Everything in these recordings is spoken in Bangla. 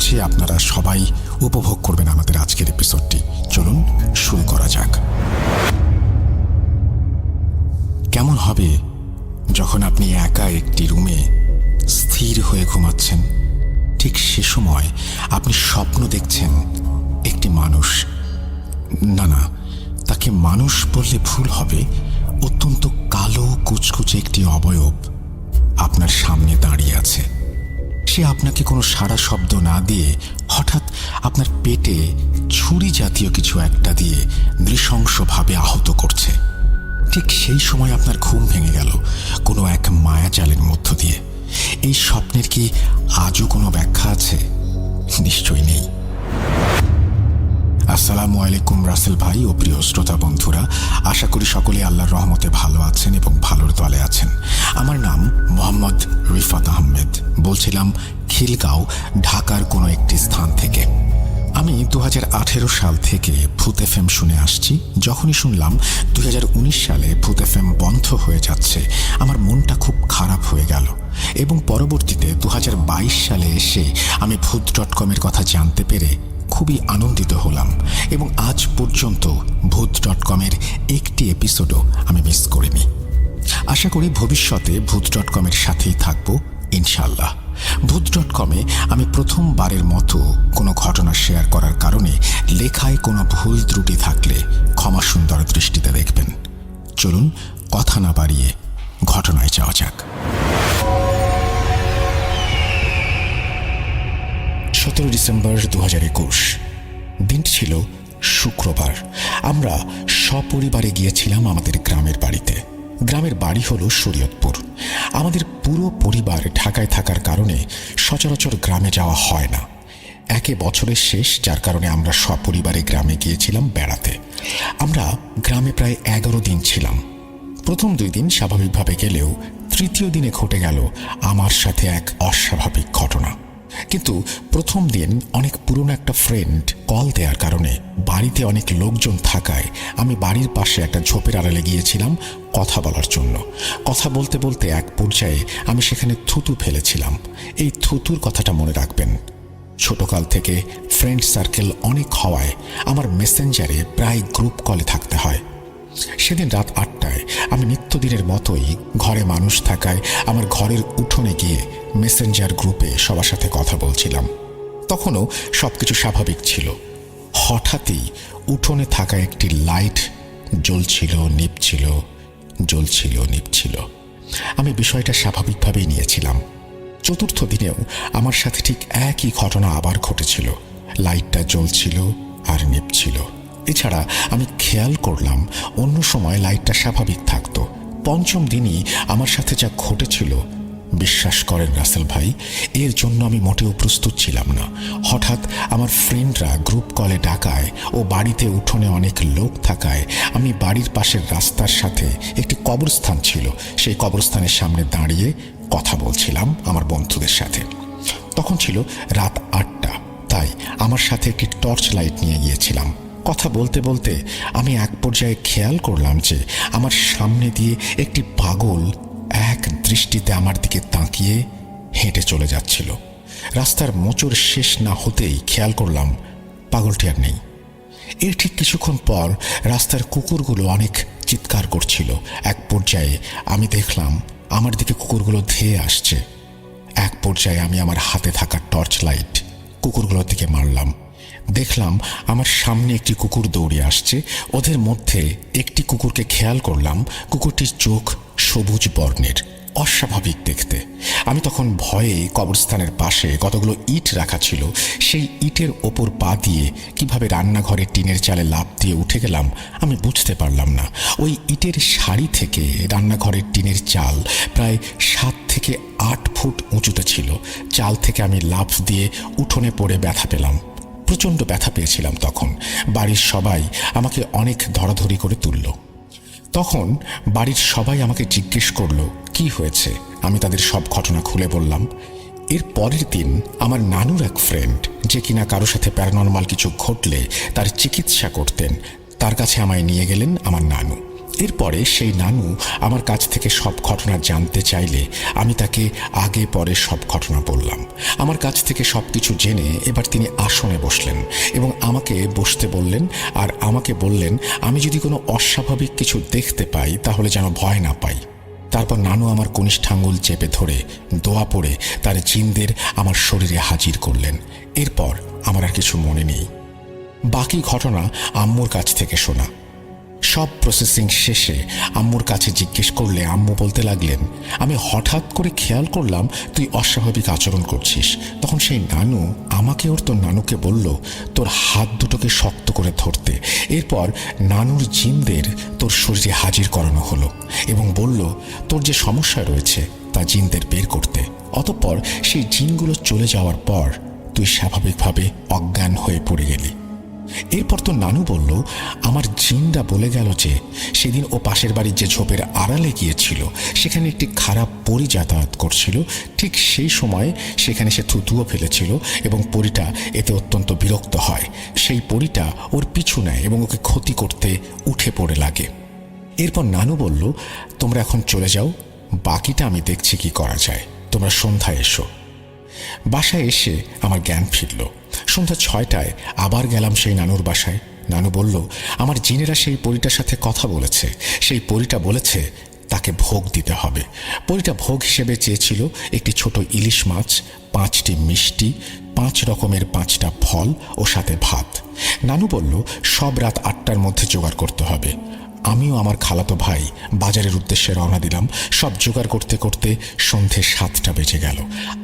করছি আপনারা সবাই উপভোগ করবেন আমাদের আজকের এপিসোডটি। চলুন শুরু করা যাক। কেমন হবে যখন আপনি একা একটি রুমে স্থির হয়ে ঘুমাচ্ছেন, ঠিক সে সময় আপনি স্বপ্ন দেখছেন একটি মানুষ, না তাকে মানুষ বললে ভুল হবে, অত্যন্ত কালো কুচকুচে একটি অবয়ব আপনার সামনে দাঁড়িয়ে আছে। সে আপনাকে কোনো সাড়া শব্দ না দিয়ে হঠাৎ আপনার পেটে ছুরি জাতীয় কিছু একটা দিয়ে নৃশংসভাবে আহত করছে। ঠিক সেই সময় আপনার ঘুম ভেঙে গেল কোনো এক মায়াজালের মধ্য দিয়ে। এই স্বপ্নের কি আজও কোনো ব্যাখ্যা আছে? নিশ্চয়ই নেই। আসসালামু আলাইকুম রাসেল ভাই ও প্রিয় শ্রোতা বন্ধুরা, আশা করি সকলে আল্লাহর রহমতে ভালো আছেন এবং ভালোর দলে আছেন। আমার নাম মোহাম্মদ রিফাত আহমেদ, বলছিলাম খিলগাঁও, ঢাকার কোনো একটি স্থান থেকে। আমি 2018 সাল থেকে ভূত এফএম শুনে আসছি। যখনই শুনলাম 2019 সালে ভূত এফএম বন্ধ হয়ে যাচ্ছে, আমার মনটা খুব খারাপ হয়ে গেল এবং পরবর্তীতে 2022 সালে এসে আমি ভূত.com-এর কথা জানতে পেরে খুবই আনন্দিত হলাম এবং আজ পর্যন্ত ভূত.com-এর একটি এপিসোডও আমি মিস করিনি। আশা করি ভবিষ্যতে ভূত.com-এর সাথেই থাকবো ইনশাল্লাহ। ভূত.com-এ আমি প্রথমবারের মতো কোনো ঘটনা শেয়ার করার কারণে লেখায় কোনো ভুল ত্রুটি থাকলে ক্ষমা সুন্দর দৃষ্টিতে দেখবেন। চলুন কথা না বাড়িয়ে ঘটনায় যাওয়া যাক। 17 ডিসেম্বর 2021, দিনটি ছিল শুক্রবার। আমরা সপরিবারে গিয়েছিলাম আমাদের গ্রামের বাড়িতে। গ্রামের বাড়ি হলো শরীয়তপুর। আমাদের পুরো পরিবার ঢাকায় থাকার কারণে সচরাচর গ্রামে যাওয়া হয় না। একে বছরের শেষ, যার কারণে আমরা সপরিবারে গ্রামে গিয়েছিলাম বেড়াতে। আমরা গ্রামে প্রায় 11 দিন ছিলাম। প্রথম 2 দিন স্বাভাবিকভাবে গেলেও তৃতীয় দিনে ঘটে গেল আমার সাথে এক অস্বাভাবিক ঘটনা। কিন্তু প্রথম দিন অনেক পুরনো একটা ফ্রেন্ড কল দেওয়ার কারণে বাড়িতে অনেক লোকজন থাকায় আমি বাড়ির পাশে একটা ঝোপের আড়ালে গিয়েছিলাম কথা বলার জন্য। কথা বলতে বলতে এক পর্যায়ে আমি সেখানে থুতু ফেলেছিলাম। এই থুতুর কথাটা মনে রাখবেন। ছোটকাল থেকে ফ্রেন্ড সার্কেল অনেক হওয়ায় আমার মেসেঞ্জারে প্রায় গ্রুপ কলে থাকতে হয়। সেদিন রাত 8টায় আমি নিত্যদিনের মতোই ঘরে মানুষ থাকায় আমার ঘরের উঠোনে গিয়ে মেসেঞ্জার গ্রুপে সবার সাথে কথা বলছিলাম। তখনও সবকিছু স্বাভাবিক ছিল। হঠাৎই উঠোনে থাকা একটি লাইট জ্বলছিল নিভছিল, জ্বলছিল নিভছিল। আমি বিষয়টা স্বাভাবিকভাবেই নিয়েছিলাম। চতুর্থ দিনেও আমার সাথে ঠিক একই ঘটনা আবার ঘটেছিল। লাইটটা জ্বলছিল আর নিভছিল। এছাড়া আমি খেয়াল করলাম অন্য সময় লাইটটা স্বাভাবিক থাকতো। পঞ্চম দিনই আমার সাথে যা ঘটেছিল, বিশ্বাস করেন রাসেল ভাই, এর জন্য আমি মোটেও প্রস্তুত ছিলাম না। হঠাৎ আমার ফ্রেন্ডরা গ্রুপ কলে ডাকায় ও বাড়িতে উঠোনে অনেক লোক থাকায় আমি বাড়ির পাশের রাস্তার সাথে একটি কবরস্থান ছিল, সেই কবরস্থানের সামনে দাঁড়িয়ে কথা বলছিলাম আমার বন্ধুদের সাথে। তখন ছিল রাত 8টা, তাই আমার সাথে একটি টর্চ লাইট নিয়ে গিয়েছিলাম। কথা বলতে বলতে আমি এক পর্যায়ে খেয়াল করলাম যে আমার সামনে দিয়ে একটি পাগল এক দৃষ্টিতে আমার দিকে তাকিয়ে হেঁটে চলে যাচ্ছিল। রাস্তার মোচড় শেষ না হতেই খেয়াল করলাম পাগলটি আর নেই। এর ঠিক কিছুক্ষণ পর রাস্তার কুকুরগুলো অনেক চিৎকার করছিল। এক পর্যায়ে আমি দেখলাম আমার দিকে কুকুরগুলো ধেয়ে আসছে। এক পর্যায়ে আমি আমার হাতে থাকা টর্চ লাইট কুকুরগুলোর দিকে মারলাম। দেখলাম আমার সামনে একটি কুকুর দৌড়ে আসছে। ওদের মধ্যে একটি কুকুরকে খেয়াল করলাম, কুকুরটির চোখ সবুজ বর্ণের, অস্বাভাবিক দেখতে। আমি তখন ভয়ে কবরস্থানের পাশে কতগুলো ইট রাখা ছিল, সেই ইটের ওপর পা দিয়ে কিভাবে রান্নাঘরের টিনের চালে লাফ দিয়ে উঠে গেলাম আমি বুঝতে পারলাম না। ওই ইটের সারি থেকে রান্নাঘরের টিনের চাল প্রায় 7 থেকে 8 ফুট উঁচুতে ছিল। চাল থেকে আমি লাফ দিয়ে উঠোনে পড়ে ব্যথা পেলাম। প্রচণ্ড ব্যথা পেয়েছিলাম তখন। বাড়ির সবাই আমাকে অনেক ধরাধরি করে তুলল। তখন বাড়ির সবাই আমাকে জিজ্ঞেস করলো কি হয়েছে। আমি তাদের সব ঘটনা খুলে বললাম। এর পরের দিন আমার নানুর এক ফ্রেন্ড, যে কিনা কারোর সাথে প্যারানর্মাল কিছু ঘটলে তার চিকিৎসা করতেন, তার কাছে আমায় নিয়ে গেলেন আমার নানু। এরপরে সেই নানু আমার কাছ থেকে সব ঘটনা জানতে চাইলে আমি তাকে আগে পরে সব ঘটনা বললাম। আমার কাছ থেকে সব কিছু জেনে এবার তিনি আসনে বসলেন এবং আমাকে বসতে বললেন, আর আমাকে বললেন আমি যদি কোনো অস্বাভাবিক কিছু দেখতে পাই তাহলে যেন ভয় না পাই। তারপর নানু আমার কনিষ্ঠাঙ্গুল চেপে ধরে দোয়া পড়ে তার জিনদের আমার শরীরে হাজির করলেন। এরপর আমার আর কিছু মনে নেই। বাকি ঘটনা আম্মুর কাছ থেকে শোনা। সব প্রসেসিং শেষে আম্মুর কাছে জিজ্ঞেস করলে আম্মু বলতে লাগলেন, আমি হঠাৎ করে খেয়াল করলাম তুই অস্বাভাবিক আচরণ করছিস। তখন সেই নানু আমাকে ওর তোর নানুকে বলল তোর হাত দুটোকে শক্ত করে ধরতে। এরপর নানুর জিনদের তোর শরীরে হাজির করানো হলো এবং বলল তোর যে সমস্যা রয়েছে তা জিনদের বের করতে। অতঃপর সেই জিনগুলো চলে যাওয়ার পর তুই স্বাভাবিকভাবে অজ্ঞান হয়ে পড়ে গেলি। এরপর তো নানু বলল আমার জিনরা বলে গেল যে সেদিন ও পাশের বাড়ির যে ঝোপের আড়ালে গিয়েছিল সেখানে একটি খারাপ পরী যাতায়াত করছিল। ঠিক সেই সময় সেখানে সে থুতুও ফেলেছিল এবং পরীটা এতে অত্যন্ত বিরক্ত হয়। সেই পরীটা ওর পিছু নেয় এবং ওকে ক্ষতি করতে উঠে পড়ে লাগে। এরপর নানু বলল তোমরা এখন চলে যাও, বাকিটা আমি দেখছি কি করা যায়, তোমরা সন্ধ্যায় এসো। বাসায় এসে আমার জ্ঞান ফিরল। সন্ধ্যা 6টায় আবার গেলাম সেই নানুর বাসায়। নানু বলল আমার জিনেরা সেই পরীটার সাথে কথা বলেছে। সেই পরীটা বলেছে তাকে ভোগ দিতে হবে। পরীটা ভোগ হিসেবে চেয়েছিল একটি ছোট ইলিশ মাছ, 5টি মিষ্টি, 5 রকমের 5টা ফল ও সাথে ভাত। নানু বলল সব রাত 8টার মধ্যে জোগাড় করতে হবে। আমিও আমার খালাতো ভাই বাজারের উদ্দেশ্যে রওনা দিলাম। সব জোগাড় করতে করতে সন্ধে 7টা বেজে গেল।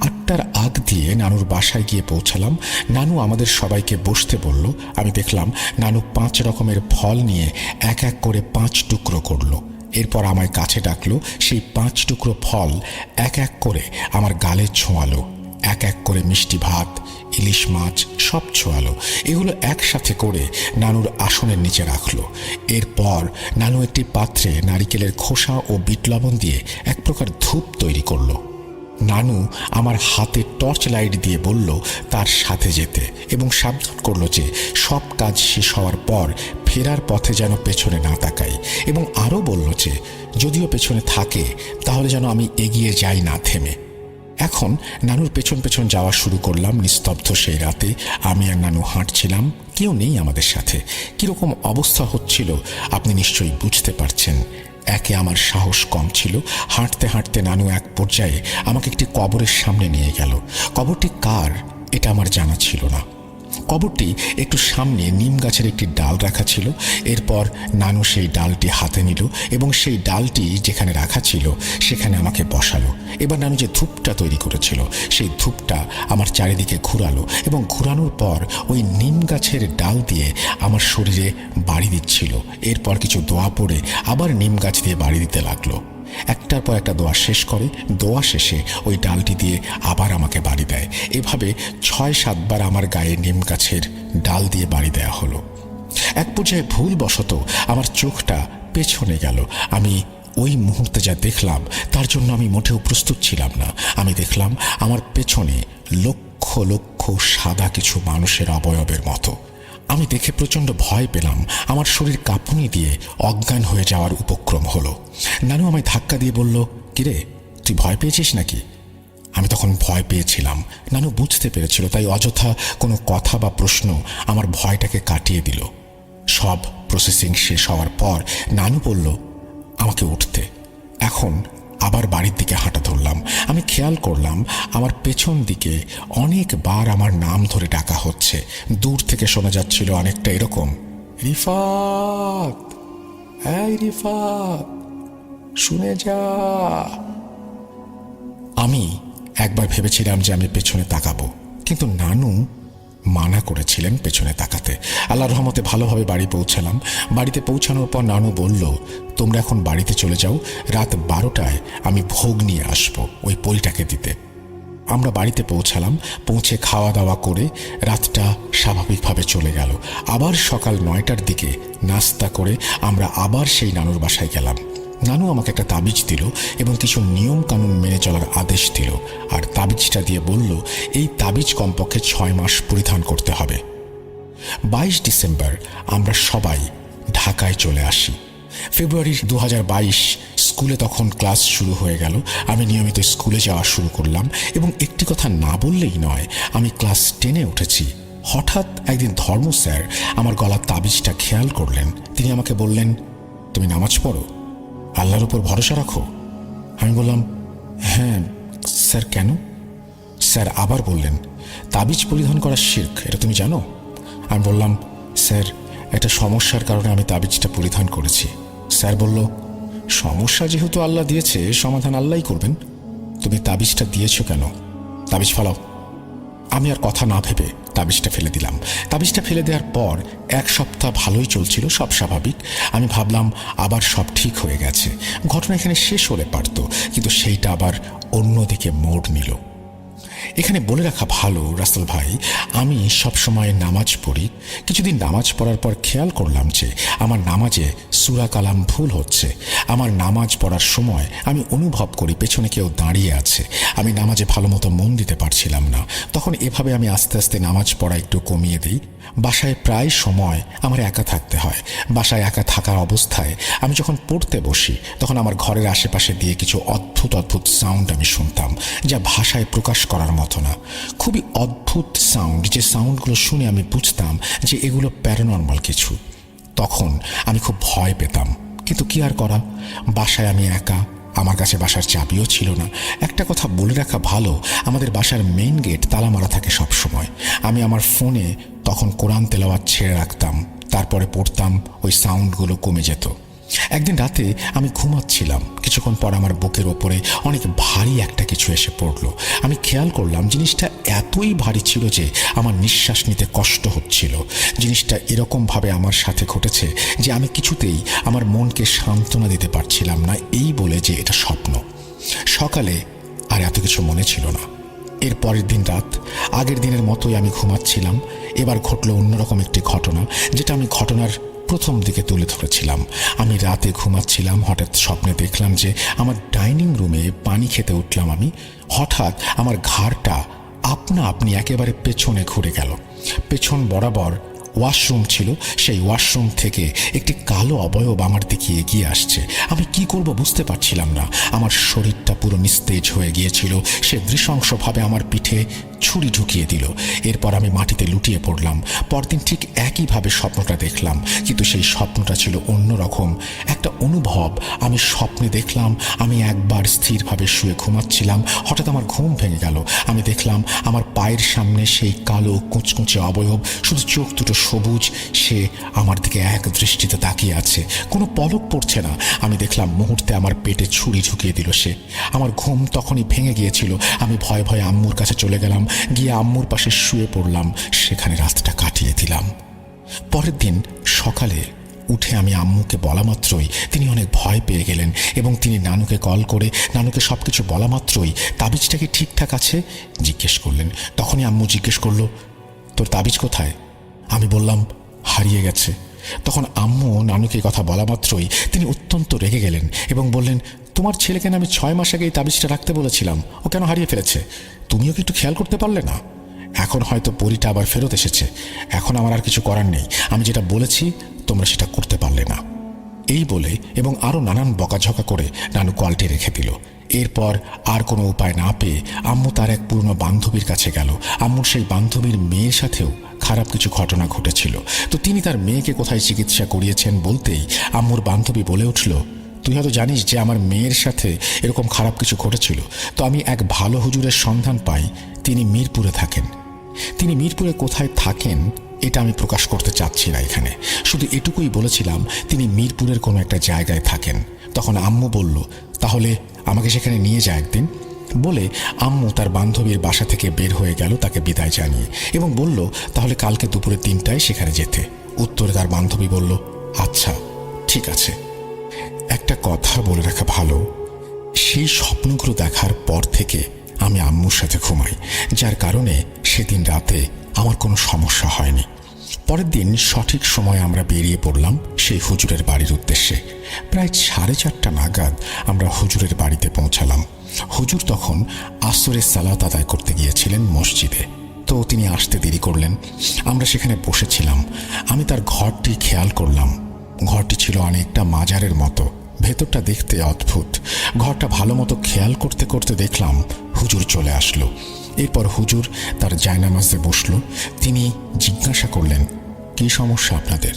8টার আগ দিয়ে নানুর বাসায় গিয়ে পৌঁছালাম। নানু আমাদের সবাইকে বসতে বলল। আমি দেখলাম নানু 5 রকমের ফল নিয়ে এক এক করে 5 টুকরো করলো। এরপর আমায় কাছে ডাকলো। সেই 5 টুকরো ফল এক এক করে আমার গালে ছোঁয়ালো। এক এক করে মিষ্টি ভাত, ইলিশ মাছ সব ছোঁয়ালো। এগুলো একসাথে করে নানুর আসনের নিচে রাখলো। এরপর নানু একটি পাত্রে নারিকেলের খোসা ও বিট লবণ দিয়ে এক প্রকার ধূপ তৈরি করলো। নানু আমার হাতে টর্চ লাইট দিয়ে বলল তার সাথে যেতে এবং সাবধান করলো যে সব কাজ শেষ হওয়ার পর ফেরার পথে যেন পেছনে না তাকাই এবং আরও বলল যে যদিও পেছনে থাকে তাহলে যেন আমি এগিয়ে যাই না থেমে। এখন নানুর পেছন পেছন যাওয়া শুরু করলাম। নিস্তব্ধ সেই রাতে আমি আর নানু হাঁটছিলাম, কেউ নেই আমাদের সাথে। কীরকম অবস্থা হচ্ছিল আপনি নিশ্চয়ই বুঝতে পারছেন। একে আমার সাহস কম ছিল। হাঁটতে হাঁটতে নানু এক পর্যায়ে আমাকে একটি কবরের সামনে নিয়ে গেল। কবরটি কার এটা আমার জানা ছিল না। কবরটি একটু সামনে নিম গাছের একটি ডাল রাখা ছিল। এরপর নানু সেই ডালটি হাতে নিল এবং সেই ডালটি যেখানে রাখা ছিল সেখানে আমাকে বসালো। এবার নানু যে ধূপটা তৈরি করেছিল সেই ধূপটা আমার চারিদিকে ঘুরালো এবং ঘুরানোর পর ওই নিম গাছের ডাল দিয়ে আমার শরীরে বাড়ি দিচ্ছিল। এরপর কিছু দোয়া পড়ে আবার নিম গাছ দিয়ে বাড়ি দিতে লাগলো। একটার পর একটা দোয়া শেষ করে দোয়া শেষে ওই ডালটি দিয়ে আবার আমাকে বাড়ি দেয়। এভাবে 6-7 বার আমার গায়ে নিম গাছের ডাল দিয়ে বাড়ি দেয়া হলো। এক পর্যায়ে ভুলবশত আমার চোখটা পেছনে গেল। আমি ওই মুহূর্তে যা দেখলাম তার জন্য আমি মোটেও প্রস্তুত ছিলাম না। আমি দেখলাম আমার পেছনে লক্ষ লক্ষ সাদা কিছু মানুষের অবয়বের মতো। আমি দেখে প্রচণ্ড ভয় পেলাম। আমার শরীর কাঁপুনি দিয়ে অজ্ঞান হয়ে যাওয়ার উপক্রম হলো। নানু আমায় ধাক্কা দিয়ে বলল, কিরে তুই ভয় পেয়েছিস নাকি? আমি তখন ভয় পেয়েছিলাম। নানু বুঝতে পেরেছিল, তাই অযথা কোনো কথা বা প্রশ্ন আমার ভয়টাকে কাটিয়ে দিল। সব প্রসেসিং শেষ হওয়ার পর নানু বলল আমাকে উঠতে। এখন আবার বাড়ির দিকে হাঁটা ধরলাম। আমি খেয়াল করলাম আমার পেছন দিকে অনেকবার আমার নাম ধরে ডাকা হচ্ছে। দূর থেকে শোনা যাচ্ছিল অনেকটা এরকম, রিফাত, এই রিফাত, শুনে যা। আমি একবার ভেবেছিলাম যে আমি পেছনে তাকাবো, কিন্তু নানু মানা করেছিলেন পেছনে তাকাতে। আল্লাহর রহমতে ভালোভাবে বাড়ি পৌঁছালাম। বাড়িতে পৌঁছানোর পর নানু বলল, তোমরা এখন বাড়িতে চলে যাও, রাত 12টায় আমি ভোগ নিয়ে আসবো ওই পরীটাকে দিতে। আমরা বাড়িতে পৌঁছালাম। পৌঁছে খাওয়া দাওয়া করে রাতটা স্বাভাবিকভাবে চলে গেল। আবার সকাল 9টার দিকে নাস্তা করে আমরা আবার সেই নানুর বাসায় গেলাম। নানু আমাকে একটা তাবিজ দিল এবং কিছু নিয়ম কানুন মেনে চলার আদেশ দিল। আর তাবিজটা দিয়ে বলল এই তাবিজ কমপক্ষে 6 মাস পরিধান করতে হবে। 22 ডিসেম্বর আমরা সবাই ঢাকায় চলে আসি। ফেব্রুয়ারি 2022 স্কুলে তখন ক্লাস শুরু হয়ে গেল। আমি নিয়মিত স্কুলে যাওয়া শুরু করলাম এবং একটি কথা না বললেই নয়, আমি ক্লাস 10-এ উঠেছি। হঠাৎ একদিন ধর্ম স্যার আমার গলার তাবিজটা খেয়াল করলেন। তিনি আমাকে বললেন, তুমি নামাজ পড়ো, আল্লাহর উপর ভরসা রাখো? আমি বললাম, হ্যাঁ স্যার, কেন? স্যার আবার বললেন, তাবিজ পরিধান করা শিরক, এটা তুমি জানো? আমি বললাম, স্যার একটা সমস্যার কারণে আমি তাবিজটা পরিধান করেছি। স্যার বলল, সমস্যা যেহেতু আল্লাহ দিয়েছে, সমাধান আল্লাহই করবেন। তুমি তাবিজটা দিয়েছ কেন? তাবিজ ফালাও। আমি আর কথা না ভেবে তাবিজটা ফেলে দিলাম। তাবিজটা ফেলে দেওয়ার পর 1 সপ্তাহ ভালোই চলছিল, সব স্বাভাবিক। আমি ভাবলাম আবার সব ঠিক হয়ে গেছে, ঘটনা এখানে শেষ হলে পারত, কিন্তু সেইটা আবার অন্যদিকে মোড় নিল। এখানে বলে রাখা ভালো রাসেল ভাই, আমি সবসময় নামাজ পড়ি। কিছুদিন নামাজ পড়ার পর খেয়াল করলাম যে আমার নামাজে সূরা কালাম ভুল হচ্ছে। আমার নামাজ পড়ার সময় আমি অনুভব করি পেছনে কেউ দাঁড়িয়ে আছে। আমি নামাজে ভালো মতো মন দিতে পারছিলাম না। তখন এভাবে আমি আস্তে আস্তে নামাজ পড়া একটু কমিয়ে দিই। বাসায় প্রায় সময় আমার একা থাকতে হয়। বাসায় একা থাকার অবস্থায় আমি যখন পড়তে বসি, তখন আমার ঘরের আশেপাশে দিয়ে কিছু অদ্ভুত অদ্ভুত সাউন্ড আমি শুনতাম, যা ভাষায় প্রকাশ করার মতো না। খুবই অদ্ভুত সাউন্ড, যে সাউন্ডগুলো শুনে আমি বুঝতাম যে এগুলো প্যারানর্মাল কিছু। তখন আমি খুব ভয় পেতাম, কিন্তু কি আর করা, বাসায় আমি একা, আমার কাছে বাসার চাবিও ছিল না। একটা কথা বলে রাখা ভালো, আমাদের বাসার মেইন গেট তালা মারা থাকে সব সময়। আমি আমার ফোনে তখন কোরআন তেলাওয়াত ছেড়ে রাখতাম, তারপরে পড়তাম, ওই সাউন্ডগুলো কমে যেত। একদিন রাতে আমি ঘুমাচ্ছিলাম, কিছুক্ষণ পর আমার বুকের ওপরে অনেক ভারী একটা কিছু এসে পড়লো। আমি খেয়াল করলাম জিনিসটা এতই ভারী ছিল যে আমার নিঃশ্বাস নিতে কষ্ট হচ্ছিল। জিনিসটা এরকমভাবে আমার সাথে ঘটেছে যে আমি কিছুতেই আমার মনকে সান্ত্বনা দিতে পারছিলাম না, এই বলে যে এটা স্বপ্ন। সকালে আর এত কিছু মনে ছিল না। এর পরের দিন রাত আগের দিনের মতোই আমি ঘুমাচ্ছিলাম। এবার ঘটল অন্যরকম একটি ঘটনা, যেটা আমি ঘটনার প্রথম দিকে তুলে ধরেছিলাম। আমি রাতে ঘুমাচ্ছিলাম, হঠাৎ স্বপ্নে দেখলাম যে আমার ডাইনিং রুমে পানি খেতে উঠলাম। আমি হঠাৎ আমার ঘাড়টা আপনা আপনি একেবারে পেছনে ঘুরে গেল। পেছন বরাবর ওয়াশরুম ছিল, সেই ওয়াশরুম থেকে একটি কালো অবয়ব আমার দিকে এগিয়ে আসছে। আমি কি করব বুঝতে পারছিলাম না। আমার শরীরটা পুরো নিস্তেজ হয়ে গিয়েছিল। সে নৃশংসভাবে আমার পিঠে ছুরি ঢুকিয়ে দিল। এরপর আমি মাটিতে লুটিয়ে পড়লাম। পরদিন ঠিক একইভাবে স্বপ্নটা দেখলাম, কিন্তু সেই স্বপ্নটা ছিল অন্যরকম একটা অনুভব। আমি স্বপ্নে দেখলাম আমি একবার স্থিরভাবে শুয়ে ঘুমাচ্ছিলাম, হঠাৎ আমার ঘুম ভেঙে গেল। আমি দেখলাম আমার পায়ের সামনে সেই কালো কুঁচকুঁচে অবয়ব, শুধু চোখ দুটো সবুজ। সে আমার দিকে এক দৃষ্টিতে তাকিয়ে আছে, কোনো পলক পড়ছে না। আমি দেখলাম মুহূর্তে আমার পেটে ছুরি ঢুকিয়ে দিল সে। আমার ঘুম তখনই ভেঙে গিয়েছিল। আমি ভয়ে ভয়ে আম্মুর কাছে চলে গেলাম, গিয়ে আম্মুর পাশে শুয়ে পড়লাম। সেখানে রাতটা কাটিয়ে দিলাম। পরের দিন সকালে উঠে আমি আম্মুকে বলা মাত্রই তিনি অনেক ভয় পেয়ে গেলেন এবং তিনি নানুকে কল করে নানুকে সব কিছু বলা মাত্রই তাবিজটা কি ঠিকঠাক আছে জিজ্ঞেস করলেন। তখনই আম্মু জিজ্ঞেস করলো, তোর তাবিজ কোথায়? আমি বললাম, হারিয়ে গেছে। তখন আম্মু নানুকে কথা বলা মাত্রই তিনি অত্যন্ত রেগে গেলেন এবং বললেন, তোমার ছেলেকে আমি 6 মাস আগে এই তাবিজটা রাখতে বলেছিলাম, ও কেন হারিয়ে ফেলেছে? তুমিও কি একটু খেয়াল করতে পারলে না? এখন হয়তো পরীটা আবার ফেরত এসেছে। এখন আমার আর কিছু করার নেই, আমি যেটা বলেছি তোমরা সেটা করতে পারলে না। এই বলে এবং আরও নানান বকাঝকা করে নানু কলটি রেখে দিল। এরপর আর কোনো উপায় না পেয়ে আম্মু তার এক পুরনো বান্ধবীর কাছে গেল। আম্মুর সেই বান্ধবীর মেয়ের সাথেও খারাপ কিছু ঘটনা ঘটেছিল। তো তিনি তার মেয়েকে কোথায় চিকিৎসা করিয়েছেন বলতেই আম্মুর বান্ধবী বলে উঠল, তুই হয়তো জানিস যে আমার মেয়ের সাথে এরকম খারাপ কিছু ঘটেছিল। তো আমি এক ভালো হুজুরের সন্ধান পাই, তিনি মিরপুরে থাকেন। তিনি মিরপুরে কোথায় থাকেন এটা আমি প্রকাশ করতে চাচ্ছি না এখানে, শুধু এটুকুই বলেছিলাম তিনি মিরপুরের কোনো একটা জায়গায় থাকেন। তখন আম্মু বলল, তাহলে আমাকে সেখানে নিয়ে যায় একদিন। বলে আম্মু তার বান্ধবীর বাসা থেকে বের হয়ে গেল তাকে বিদায় জানিয়ে এবং বলল, তাহলে কালকে দুপুরে 3টায় সেখানে যেতে। উত্তরে তার বান্ধবী বলল, আচ্ছা ঠিক আছে। একটা কথা বলে রাখা ভালো, সেই স্বপ্নগুলো দেখার পর থেকে আমি আম্মুর সাথে ঘুমাই, যার কারণে সেদিন রাতে আমার কোনো সমস্যা হয়নি। পরের দিন সঠিক সময়ে আমরা বেরিয়ে পড়লাম সেই হুজুরের বাড়ির উদ্দেশ্যে। প্রায় 4:30 নাগাদ আমরা হুজুরের বাড়িতে পৌঁছালাম। হুজুর তখন আসরের সালাত আদায় করতে গিয়েছিলেন মসজিদে, তো তিনি আসতে দেরি করলেন। আমরা সেখানে বসেছিলাম। আমি তার ঘরটি খেয়াল করলাম। ঘরটি ছিল অনেকটা মাজারের মতো, ভেতরটা দেখতে অদ্ভুত। ঘরটা ভালো মতো খেয়াল করতে করতে দেখলাম হুজুর চলে আসলো। এরপর হুজুর তার জায়নামাজে বসলো। তিনি জিজ্ঞাসা করলেন, কি সমস্যা আপনাদের?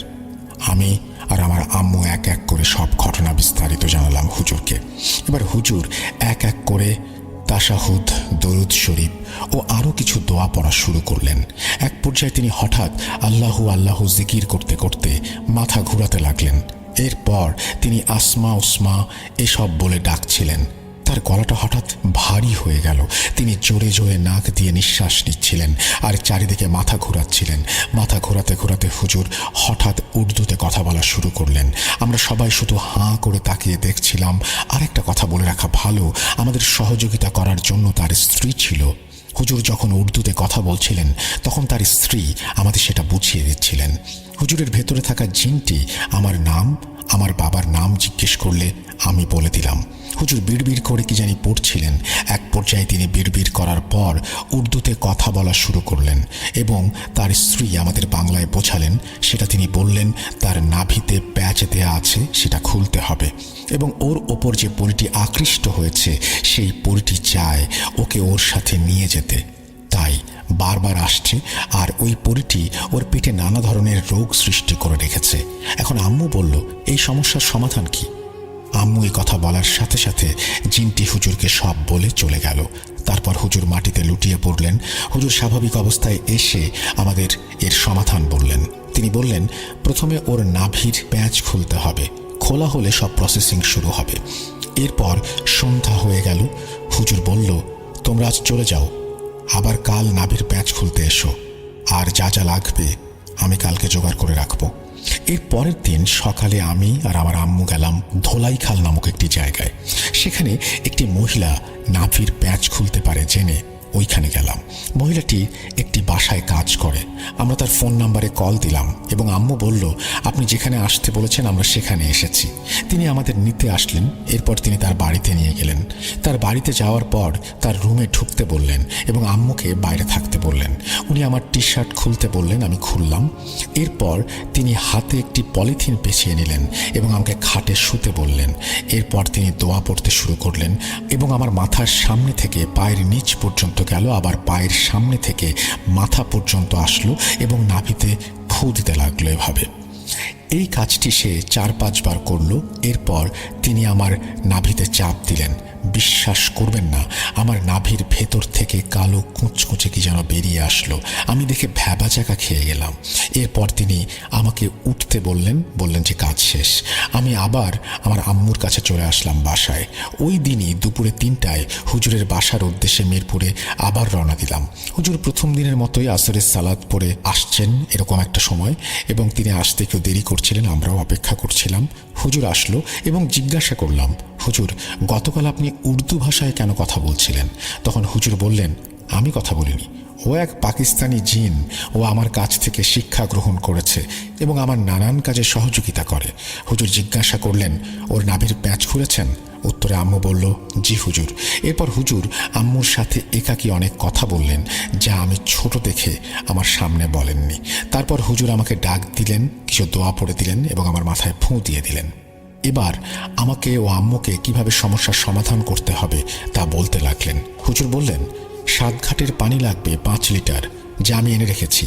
আমি আর আমার আম্মু এক এক করে সব ঘটনা বিস্তারিত জানালাম হুজুরকে। এবার হুজুর এক এক করে তাশাহুদ, দরুদ শরীফ ও আরও কিছু দোয়া পড়া শুরু করলেন। এক পর্যায়ে তিনি হঠাৎ আল্লাহু আল্লাহু জিকির করতে করতে মাথা ঘুরাতে লাগলেন। এরপর তিনি আসমা উসমা এসব বলে ডাকছিলেন। তার গলাটা হঠাৎ ভারী হয়ে গেল। তিনি জোরে জোরে নাক দিয়ে নিঃশ্বাস নিচ্ছিলেন আর চারিদিকে মাথা ঘোরাচ্ছিলেন। মাথা ঘোরাতে ঘোরাতে হুজুর হঠাৎ উর্দুতে কথা বলা শুরু করলেন। আমরা সবাই শুধু হাঁ করে তাকিয়ে দেখছিলাম। আর একটা কথা বলে রাখা ভালো, আমাদের সহযোগিতা করার জন্য তার স্ত্রী ছিল। হুজুর যখন উর্দুতে কথা বলছিলেন তখন তার স্ত্রী আমাদের সেটা বুঝিয়ে দিচ্ছিলেন। হুজুরের ভেতরে থাকা জিনটি আমার নাম, আমার বাবার নাম জিজ্ঞেস করলে আমি বলে দিলাম। হুজুর বিড়বিড় করে কি জানি পড়ছিলেন। এক পর্যায়ে তিনি বিড়বিড় করার পর উর্দুতে কথা বলা শুরু করলেন এবং তার স্ত্রী আমাদের বাংলায় বোঝালেন। সেটা তিনি বললেন তার নাভিতে প্যাচ দেয়া আছে, সেটা খুলতে হবে এবং ওর ওপর যে পরীটি আকৃষ্ট হয়েছে সেই পরীটি চায় ওকে ওর সাথে নিয়ে যেতে। তাই বারবার আসছে আর ওই পরীটি ওর পেটে নানা ধরনের রোগ সৃষ্টি করে রেখেছে। এখন আম্মু বলল, এই সমস্যার সমাধান কি? আম্মু এই কথা বলার সাথে সাথে জিনটি হুজুরকে সব বলে চলে গেল। তারপর হুজুর মাটিতে লুটিয়ে পড়লেন। হুজুর স্বাভাবিক অবস্থায় এসে আমাদের এর সমাধান বললেন। তিনি বললেন, প্রথমে ওর নাভির প্যাঁচ খুলতে হবে, খোলা হলে সব প্রসেসিং শুরু হবে। এরপর সন্ধ্যা হয়ে গেল। হুজুর বলল, তোমরা আজ চলে যাও, আবার কাল নাভির প্যাঁচ খুলতে এসো, আর যা যা লাগবে আমি কালকে জোগাড় করে রাখবো। এর পরের দিন সকালে আমি আর আমার আম্মু গেলাম ধোলাইখাল নামক একটি জায়গায়। সেখানে একটি মহিলা নাভির প্যাঁচ খুলতে পারে জেনে ওইখানে গেলাম। মহিলাটি একটি বাসায় কাজ করে। আমরা তার ফোন নাম্বারে কল দিলাম এবং আম্মু বলল, আপনি যেখানে আসতে বলেছেন আমরা সেখানে এসেছি। তিনি আমাদের নিতে আসলেন। এরপর তিনি তার বাড়িতে নিয়ে গেলেন। তার বাড়িতে যাওয়ার পর তার রুমে ঢুকতে বললেন এবং আম্মুকে বাইরে থাকতে বললেন। উনি আমার টি শার্ট খুলতে বললেন, আমি খুললাম। এরপর তিনি হাতে একটি পলিথিন পেঁচিয়ে নিলেন এবং আমাকে খাটে শুতে বললেন। এরপর তিনি দোয়া পড়তে শুরু করলেন এবং আমার মাথার সামনে থেকে পায়ের নিচ পর্যন্ত গেল, আবার পায়ের সামনে থেকে মাথা পর্যন্ত আসলো এবং নাভিতে ফু দিতে লাগলো। এভাবে এই কাজটি সে 4-5 বার করল। এরপর তিনি আমার নাভিতে চাপ দিলেন। বিশ্বাস করবেন না, আমার নাভির ভেতর থেকে কালো কুঁচকুচে কি যেন বেরিয়ে আসলো। আমি দেখে ভ্যাবাচাকা খেয়ে গেলাম। এরপর তিনি আমাকে উঠতে বললেন যে কাজ শেষ। আমি আবার আমার আম্মুর কাছে চলে আসলাম বাসায়। ওই দিনই দুপুরে 3টায় হুজুরের বাসার উদ্দেশ্যে মিরপুরে আবার রওনা দিলাম। হুজুর প্রথম দিনের মতোই আসরের সালাত পড়ে আসছেন এরকম একটা সময় এবং তিনি আসতে কেউ দেরি করছিলেন, আমরাও অপেক্ষা করছিলাম। হুজুর আসলো এবং জিজ্ঞাসা করলাম, হুজুর গতকাল আপনি উর্দু ভাষায় কেন কথা বলছিলেন? তখন হুজুর বললেন, আমি কথা বলিনি, ও এক পাকিস্তানি জিন, ও আমার কাছ থেকে শিক্ষা গ্রহণ করেছে এবং আমার নানান কাজে সহযোগিতা করে। হুজুর জিজ্ঞাসা করলেন, ওর নাভির প্যাঁচ খুলেছেন? উত্তরে আম্মু বলল, জি হুজুর। এরপর হুজুর আম্মুর সাথে একাকী অনেক কথা বললেন যা আমি ছোট দেখে আমার সামনে বলেননি। তারপর হুজুর আমাকে ডাক দিলেন, কিছু দোয়া পড়ে দিলেন এবং আমার মাথায় ফুঁ দিয়ে দিলেন। এবার আমাকে ও আম্মুকে কিভাবে সমস্যার সমাধান করতে হবে তা বলতে লাগলেন। হুজুর বললেন, 7 ঘাটের পানি লাগবে 5 লিটার, যা আমি এনে রেখেছি।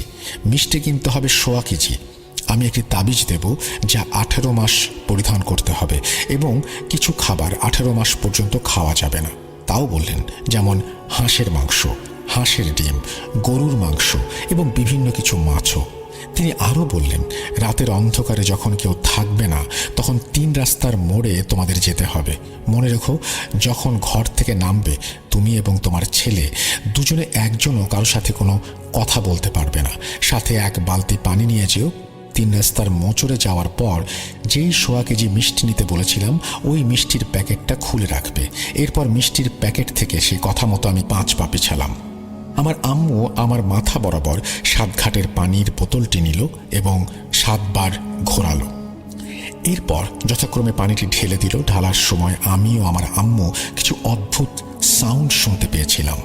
মিষ্টি কিনতে হবে 1.25 কেজি। আমি একটি তাবিজ দেব যা 18 মাস পরিধান করতে হবে এবং কিছু খাবার 18 মাস পর্যন্ত খাওয়া যাবে না। তাও বললেন, যেমন হাঁসের মাংস, হাঁসের ডিম, গরুর মাংস এবং বিভিন্ন কিছু মাছও। তিনি আরও বললেন, রাতের অন্ধকারে যখন কেউ থাকবে না তখন 3 রাস্তার মোড়ে তোমাদের যেতে হবে। মনে রেখো, যখন ঘর থেকে নামবে তুমি এবং তোমার ছেলে দুজনে একজনও কারোর সাথে কোনো কথা বলতে পারবে না। সাথে 1 বালতি পানি নিয়ে যেও। 3 রাস্তার মোচড়ে যাওয়ার পর যেই 1.25 কেজি মিষ্টি নিতে বলেছিলাম ওই মিষ্টির প্যাকেটটা খুলে রাখবে। এরপর মিষ্টির প্যাকেট থেকে সেই কথা মতো আমি 5 পা পিছালাম। আমার আম্মু আমার মাথা বরাবর 7 ঘাটের পানির বোতলটি নিল এবং 7 বার ঘোরালো। এরপর যথাক্রমে পানিটি ঢেলে দিল। ঢালার সময় আমি ও আমার আম্মু কিছু অদ্ভুত সাউন্ড শুনতে পেয়েছিলাম।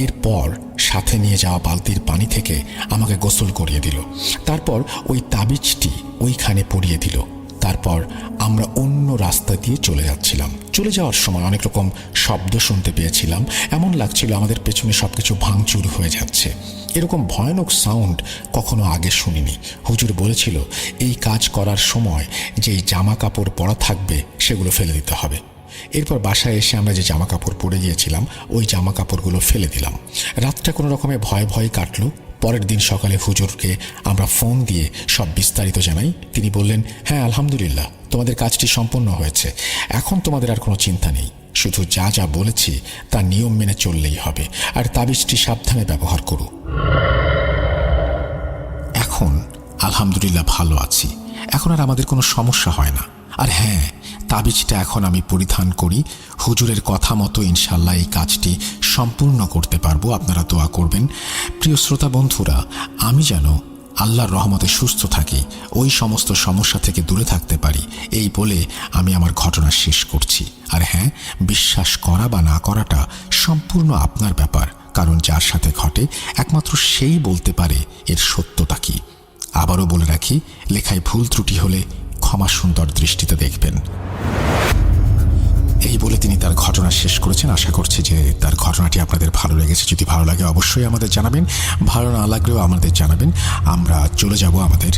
এরপর সাথে নিয়ে যাওয়া বালতির পানি থেকে আমাকে গোসল করিয়ে দিল। তারপর ওই তাবিজটি ওইখানে পরিয়ে দিল। তারপর আমরা অন্য রাস্তা দিয়ে চলে যাচ্ছিলাম। চলে যাওয়ার সময় অনেক রকম শব্দ শুনতে পেয়েছিলাম। এমন লাগছিল আমাদের পেছনে সবকিছু ভাঙচুর হয়ে যাচ্ছে। এরকম ভয়ানক সাউন্ড কখনো আগে শুনিনি। হুজুর বলেছিল এই কাজ করার সময় যেই জামা কাপড় পরা থাকবে সেগুলো ফেলে দিতে হবে। এরপর বাসায় এসে আমরা যে জামা কাপড় পরে গিয়েছিলাম ওই জামা কাপড়গুলো ফেলে দিলাম। রাতটা কোনো রকমে ভয়ে ভয়ে কাটলো। পরের দিন সকালে হুজুরকে আমরা ফোন দিয়ে সব বিস্তারিত জানাই। তিনি বললেন, হ্যাঁ আলহামদুলিল্লাহ, তোমাদের কাজটি সম্পন্ন হয়েছে, এখন তোমাদের আর কোনো চিন্তা নেই, শুধু যা যা বলেছি তা নিয়ম মেনে চললেই হবে, আর তাবিজটি সাবধানে ব্যবহার করো। এখন আলহামদুলিল্লাহ ভালো আছি, এখন আর আমাদের কোনো সমস্যা হয় না। আর হ্যাঁ, তাবিজটা এখন আমি পরিধান করি। হুজুরের কথা মতো ইনশাল্লাহ এই কাজটি সম্পূর্ণ করতে পারবো। আপনারা দোয়া করবেন। প্রিয় শ্রোতা বন্ধুরা, আমি যেন আল্লাহর রহমতে সুস্থ থাকি, ওই সমস্ত সমস্যা থেকে দূরে থাকতে পারি, এই বলে আমি আমার ঘটনা শেষ করছি। আর হ্যাঁ, বিশ্বাস করা বা না করাটা সম্পূর্ণ আপনার ব্যাপার, কারণ যার সাথে ঘটে একমাত্র সেই বলতে পারে এর সত্যতা কি। আবারও বলে রাখি, লেখায় ভুল ত্রুটি হলে ক্ষমা সুন্দর দৃষ্টিতে দেখবেন। এই বলে তিনি তার ঘটনা শেষ করেছেন। আশা করছি যে তার ঘটনাটি আপনাদের ভালো লেগেছে। যদি ভালো লাগে অবশ্যই আমাদের জানাবেন, ভালো না লাগলেও আমাদের জানাবেন। আমরা চলে যাব আমাদের